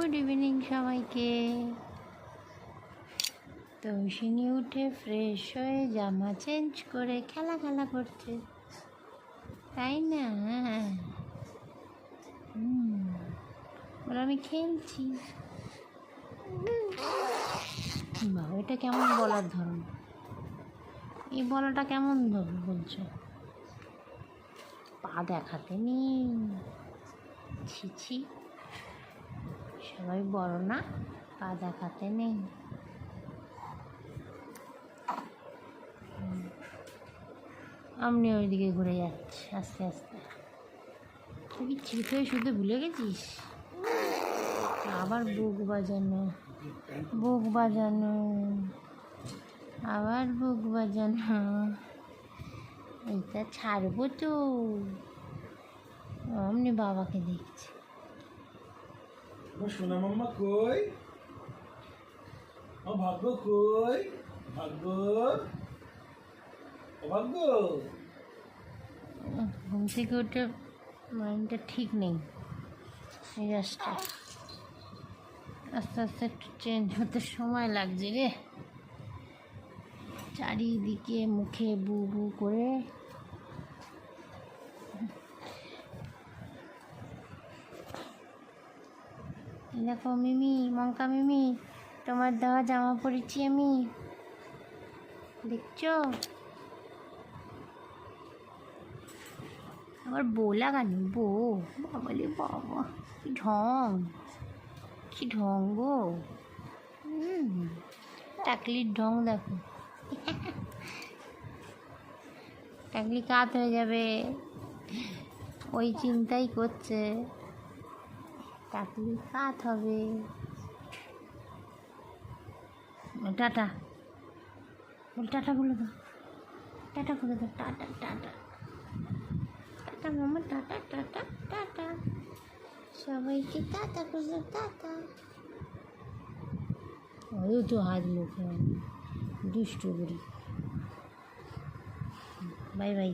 Good evening সবাইকে। তৌসিনী উঠে fresh হয়ে জামা চেঞ্জ করে খেলা করছে, তাই না? আমি খেলছি। বাবা, এটা কেমন বলার ধরন? এই বলাটা কেমন বলছো? পা দেখাতে নেই, ছি। সবাই বড় না, পা দেখাতে নেই। আমনি ওইদিকে ঘুরে যাচ্ছে আস্তে আস্তে। তুই কি চিত হয়ে শুধু ভুলে গেছিস? আবার বুক বাজানো, আবার বুক বাজানো। এইটা ছাড়বো তো। অমনি বাবাকে দেখছি। সোনা মাম্মা কই? ভাগ্য কই? ভাগ্য ঘুম থেকে উঠে মাইন্ডটা ঠিক নেই, মেজাজটা আস্তে আস্তে একটু চেঞ্জ হতে সময় লাগছে রে। চারিদিকে মুখে বু বু করে দেখো মিমি, মঙ্কা মিমি, তোমার দেওয়া জামা পরেছি আমি, দেখছো? আবার বউ লাগানি, বউ, বাবালে বাবা, কি ঢং গো। টাকলির ঢং দেখো। টাকলি কাত হয়ে যাবে, ওই চিন্তাই করছে। টাকলি কাত হবে। টাটা টাটা বলে দাও, টাটা করে দাও, টাটা টাটা টাটা মামা, টাটা টাটা টাটা, সবাইকে টাটা করে দাও, টাটা। ওই তো হাত মুখে দুষ্টু করি। Bye bye.